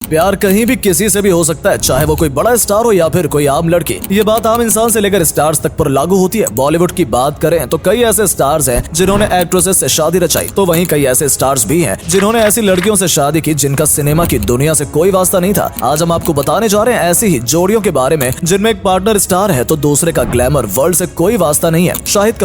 प्यार कहीं भी किसी से भी हो सकता है, चाहे वो कोई बड़ा स्टार हो या फिर कोई आम लड़की। ये बात आम इंसान से लेकर स्टार्स तक पर लागू होती है। बॉलीवुड की बात करें तो कई ऐसे स्टार्स हैं जिन्होंने एक्ट्रेसेस से शादी रचाई, तो वहीं कई ऐसे स्टार्स भी हैं जिन्होंने ऐसी लड़कियों से शादी की जिनका सिनेमा की दुनिया से कोई वास्ता नहीं था। आज हम आपको बताने जा रहे हैं ऐसी ही जोड़ियों के बारे में जिनमें एक पार्टनर स्टार है तो दूसरे का ग्लैमर वर्ल्ड से कोई वास्ता नहीं है। शाहिद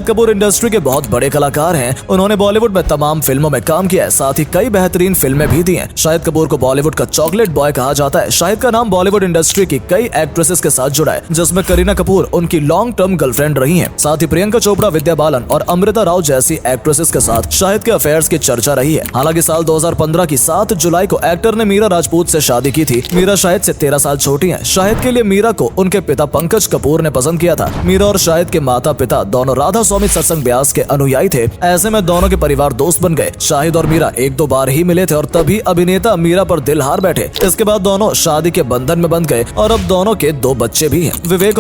कपूर इंडस्ट्री के बहुत बड़े कलाकार हैं। उन्होंने बॉलीवुड में तमाम फिल्मों में काम किया है, साथ ही कई बेहतरीन फिल्में भी दी हैं। शाहिद कपूर को बॉलीवुड का चॉकलेट बॉय कहा जाता है। शाहिद का नाम बॉलीवुड इंडस्ट्री की कई एक्ट्रेसेस के साथ जुड़ा है, जिसमें करीना कपूर उनकी लॉन्ग टर्म गर्लफ्रेंड रही हैं। साथ ही प्रियंका चोपड़ा, विद्या बालन और अमृता राव जैसी एक्ट्रेसेस के साथ शाहिद के अफेयर्स की चर्चा रही है। हालांकि साल 2015 की 7 जुलाई को एक्टर ने मीरा राजपूत से शादी की थी। मीरा शाहिद से 13 साल छोटी हैं। शाहिद के लिए मीरा को उनके पिता पंकज कपूर ने पसंद किया था। मीरा और शाहिद के माता पिता दोनों राधा स्वामी सत्संग ब्यास के अनुयायी थे। ऐसे में दोनों के परिवार दोस्त बन गए। शाहिद और मीरा एक दो बार ही मिले थे और तभी अभिनेता मीरा पर दिल हार बैठे। इसके बाद दोनों शादी के बंधन में बंध गए और अब दोनों के 2 बच्चे भी हैं। विवेक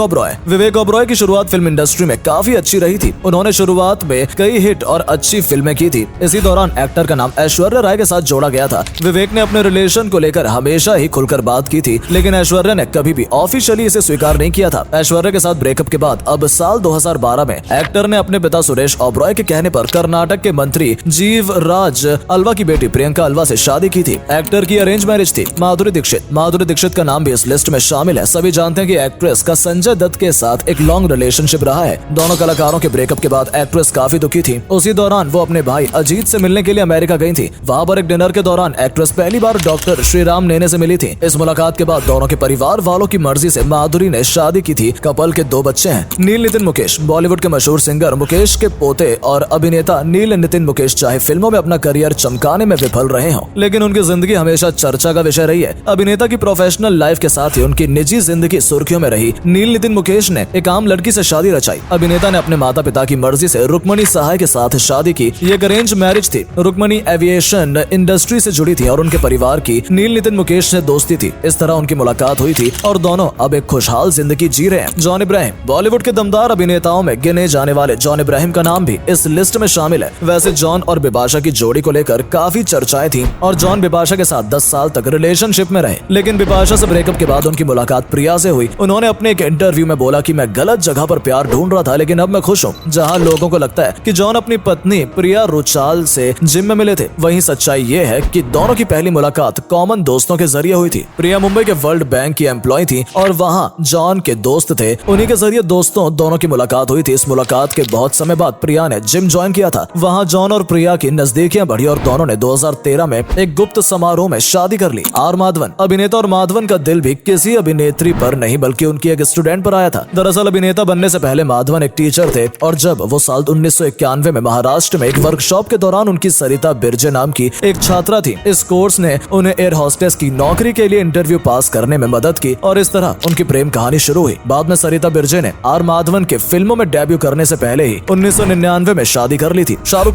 ओबरॉय की शुरुआत फिल्म इंडस्ट्री में काफी अच्छी रही थी। उन्होंने शुरुआत में कई हिट और अच्छी फिल्में की थी। इसी दौरान एक्टर का नाम ऐश्वर्या राय के साथ जोड़ा गया था। विवेक ने अपने रिलेशन को लेकर हमेशा ही खुलकर बात की थी, लेकिन ऐश्वर्या ने कभी भी ऑफिशियली इसे स्वीकार नहीं किया था। ऐश्वर्या के साथ ब्रेकअप के बाद अब साल 2012 में एक्टर ने अपने पिता सुरेश ओबरॉय के कहने पर कर्नाटक के मंत्री जीवराज अल्वा की बेटी प्रियंका अल्वा से शादी की थी। एक्टर की अरेंज मैरिज थी। माधुरी दीक्षित का नाम भी इस लिस्ट में शामिल है। सभी जानते हैं कि एक्ट्रेस का संजय दत्त के साथ एक लॉन्ग रिलेशनशिप रहा है। दोनों कलाकारों के ब्रेकअप के बाद एक्ट्रेस काफी दुखी थी। उसी दौरान वो अपने भाई अजीत से मिलने के लिए अमेरिका गई थी। वहाँ पर एक डिनर के दौरान एक्ट्रेस पहली बार डॉक्टर श्रीराम नेने से मिली थी। इस मुलाकात के बाद दोनों के परिवार वालों की मर्जी से माधुरी ने शादी की थी। कपल के 2 बच्चे हैं। नील नितिन मुकेश, बॉलीवुड के मशहूर सिंगर मुकेश के पोते और अभिनेता नील नितिन मुकेश चाहे फिल्मों में अपना करियर चमकाने में विफल रहे हों, लेकिन उनकी जिंदगी हमेशा चर्चा का विषय रही है। अभिनेता की प्रोफेशनल लाइफ के साथ ही उनकी निजी जिंदगी सुर्खियों में रही। नील नितिन मुकेश ने एक आम लड़की से शादी रचाई। अभिनेता ने अपने माता पिता की मर्जी से रुक्मणी सहाय के साथ शादी की। ये एक अरेंज मैरिज थी। रुक्मणी एविएशन इंडस्ट्री से जुड़ी थी और उनके परिवार की नील नितिन मुकेश से दोस्ती थी। इस तरह उनकी मुलाकात हुई थी और दोनों अब एक खुशहाल जिंदगी जी रहे हैं। जॉन इब्राहिम, बॉलीवुड के दमदार अभिनेताओं में गिने जाने वाले जॉन इब्राहिम का नाम भी इस लिस्ट में शामिल है। वैसे जॉन और बिपाशा की जोड़ी को लेकर काफी चर्चाएं थी और जॉन बिपाशा के साथ 10 साल तक रिलेशनशिप में रहे, लेकिन बिपाशा से ब्रेकअप के बाद उनकी मुलाकात प्रिया से हुई। उन्होंने अपने एक इंटरव्यू में बोला कि मैं गलत जगह पर प्यार ढूंढ रहा था, लेकिन अब मैं खुश हूँ। जहाँ लोगों को लगता है कि जॉन अपनी पत्नी प्रिया रुचाल से जिम में मिले थे, वहीं सच्चाई ये है कि दोनों की पहली मुलाकात कॉमन दोस्तों के जरिए हुई थी। प्रिया मुंबई के वर्ल्ड बैंक की एम्प्लॉय थी और वहाँ जॉन के दोस्त थे। उन्हीं के जरिए दोनों की मुलाकात हुई थी। इस मुलाकात के बहुत समय बाद प्रिया ने जिम ज्वाइन किया था। वहाँ जॉन और प्रिया की नजदीकियां बढ़ी और दोनों ने 2013 में एक गुप्त समारोह में शादी कर ली। आर माधवन, अभिनेता और माधवन का दिल भी किसी अभिनेत्री पर नहीं बल्कि उनकी एक स्टूडेंट पर आया था। दरअसल अभिनेता बनने से पहले माधवन एक टीचर थे और जब वो साल 1991 में महाराष्ट्र में एक वर्कशॉप के दौरान उनकी सरिता बिरजे नाम की एक छात्रा थी। इस कोर्स ने उन्हें एयर होस्टेस की नौकरी के लिए इंटरव्यू पास करने में मदद की और इस तरह उनकी प्रेम कहानी शुरू हुई। बाद में सरिता बिरजे ने आर माधवन के फिल्मों में डेब्यू करने से पहले ही 1999 में शादी कर ली थी। शाहरुख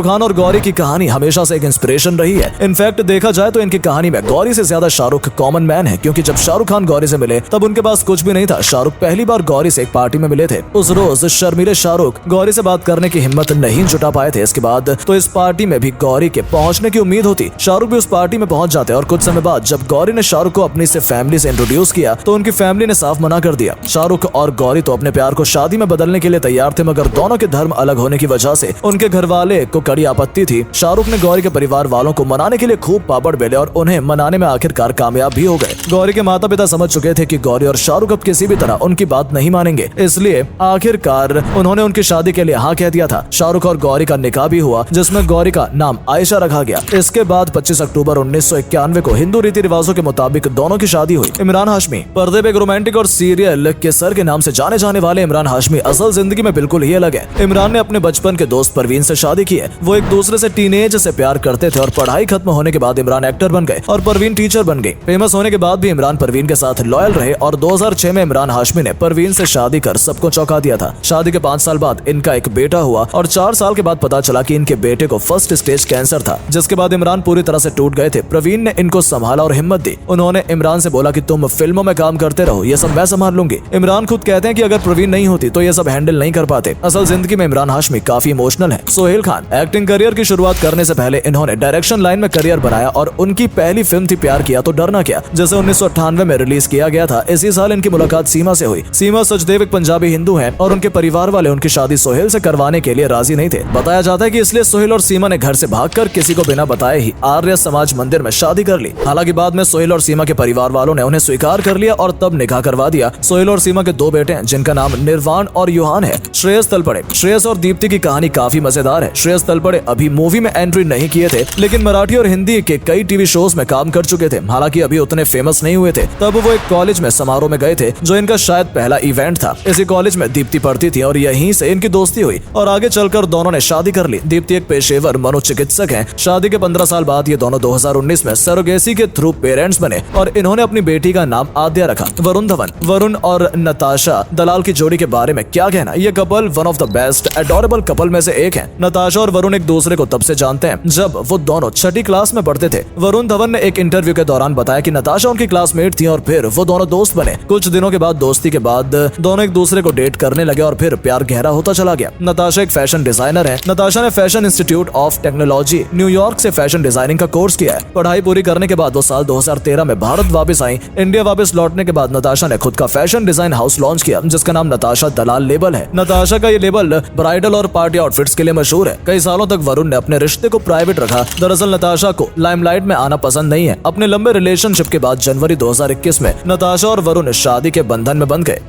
खान और गौरी की कहानी हमेशा से एक इंस्पिरेशन रही है। इनफैक्ट देखा जाए तो इनकी कहानी में गौरी से ज्यादा शाहरुख कॉमन मैन है, क्योंकि जब शाहरुख खान गौरी से मिले तब उनके पास कुछ भी नहीं था। शाहरुख पहली बार गौरी से एक पार्टी में मिले थे। उस रोज शर्मीले शाहरुख गौरी से बात करने की हिम्मत नहीं जुटा पाए थे। इसके बाद तो इस पार्टी में भी गौरी के पहुंचने की उम्मीद होती। शाहरुख भी उस पार्टी में पहुंच जाते और कुछ समय बाद जब गौरी ने शाहरुख को अपनी फैमिली से इंट्रोड्यूस किया तो उनकी फैमिली ने साफ मना कर दिया। शाहरुख और गौरी तो अपने प्यार को शादी में बदलने के लिए तैयार थे, मगर दोनों के धर्म अलग होने की वजह से उनके घर वाले को कड़ी आपत्ति थी। शाहरुख ने गौरी के परिवार वालों को मनाने के लिए खूब पापड़ बेले और उन्हें मनाने में आखिरकार कामयाब भी हो गए। गौरी के माता पिता समझ चुके थे कि गौरी और शाहरुख अब किसी भी तरह उनकी बात नहीं मानेंगे, इसलिए आखिरकार उन्होंने उनकी शादी के लिए हाँ कह दिया था। शाहरुख और गौरी का निकाह भी हुआ, जिसमें गौरी का नाम आयशा रखा गया। इसके बाद 25 अक्टूबर 1991 को हिंदू रीति रिवाजों के मुताबिक दोनों की शादी हुई। इमरान हाशमी, पर्दे पे एक रोमांटिक और सीरियल के सर के नाम से जाने जाने वाले इमरान हाशमी असल जिंदगी में बिल्कुल ही अलग है। इमरान ने अपने बचपन के दोस्त परवीन से शादी की है। वो एक दूसरे से टीनेज से प्यार करते थे और पढ़ाई खत्म होने के बाद इमरान एक्टर बन गए और परवीन टीचर बन गई। फेमस होने के बाद भी इमरान परवीन के साथ लॉयल रहे और 2006 में इमरान हाशमी ने परवीन से शादी कर सबको चौंका दिया था। शादी के 5 साल बाद इनका एक बेटा हुआ और 4 साल के बाद पता चला कि इनके बेटे को फर्स्ट स्टेज कैंसर था, जिसके बाद इमरान पूरी तरह से टूट गए थे। प्रवीण ने इनको संभाला और हिम्मत दी। उन्होंने इमरान से बोला कि तुम फिल्मों में काम करते रहो, ये सब मैं संभाल लूंगी। इमरान खुद कहते हैं कि अगर प्रवीण नहीं होती तो ये सब हैंडल नहीं कर पाते। असल जिंदगी में इमरान हाशमी काफी इमोशनल है। सोहेल खान, एक्टिंग करियर की शुरुआत करने से पहले इन्होंने डायरेक्शन लाइन में करियर बनाया और उनकी पहली पहली फिल्म थी प्यार किया तो डरना क्या, जिसे 1998 में रिलीज किया गया था। इसी साल इनकी मुलाकात सीमा से हुई। सीमा सचदेव एक पंजाबी हिंदू हैं और उनके परिवार वाले उनकी शादी सोहेल से करवाने के लिए राजी नहीं थे। बताया जाता है कि इसलिए सोहेल और सीमा ने घर से भागकर किसी को बिना बताए ही आर्य समाज मंदिर में शादी कर ली। हालांकि बाद में सोहेल और सीमा के परिवार वालों ने उन्हें स्वीकार कर लिया और तब निकाह करवा दिया। सोहेल और सीमा के 2 बेटे हैं जिनका नाम निर्वाण और युहान है। श्रेयस तलपड़े। श्रेयस और दीप्ति की कहानी काफी मजेदार है। श्रेयस तलपड़े अभी मूवी में एंट्री नहीं किए थे, लेकिन मराठी और हिंदी के कई टीवी शोज में काम कर चुके थे। हालांकि अभी उतने फेमस नहीं हुए थे। तब वो एक कॉलेज में समारोह में गए थे जो इनका शायद पहला इवेंट था। इसी कॉलेज में दीप्ति पढ़ती थी और यहीं से इनकी दोस्ती हुई और आगे चलकर दोनों ने शादी कर ली। दीप्ति एक पेशेवर मनोचिकित्सक हैं। शादी के 15 साल बाद ये दोनों 2019 में सरोगेसी के थ्रू पेरेंट्स बने और इन्होंने अपनी बेटी का नाम आद्या रखा। वरुण धवन। वरुण और नताशा दलाल की जोड़ी के बारे में क्या कहना। ये couple one of the best adorable couple में से एक है। नताशा और वरुण एक दूसरे को तब से जानते हैं जब वो दोनों 6ठी क्लास में पढ़ते थे। वरुण धवन ने एक इंटरव्यू के दौरान बताया कि नताशा उनकी क्लासमेट थी और फिर वो दोनों दोस्त बने। कुछ दिनों के बाद दोस्ती के बाद दोनों एक दूसरे को डेट करने लगे और फिर प्यार गहरा होता चला गया। नताशा एक फैशन डिजाइनर है। नताशा ने fashion institute of technology New York से फैशन डिजाइनिंग का कोर्स किया है। पढ़ाई पूरी करने के बाद वो साल 2013 में भारत वापस आई। इंडिया वापस लौटने के बाद नताशा ने खुद का फैशन डिजाइन हाउस लॉन्च किया जिसका नाम नताशा दलाल लेबल है। नताशा का ये लेबल ब्राइडल और पार्टी आउटफिट्स के लिए मशहूर है। कई सालों तक वरुण ने अपने रिश्ते को प्राइवेट रखा। दरअसल नताशा को लाइमलाइट में आना पसंद नहीं है। अपने लंबे रिलेशनशिप के बाद जनवरी 2021 में नताशा और वरुण शादी के बंधन में बंध गए।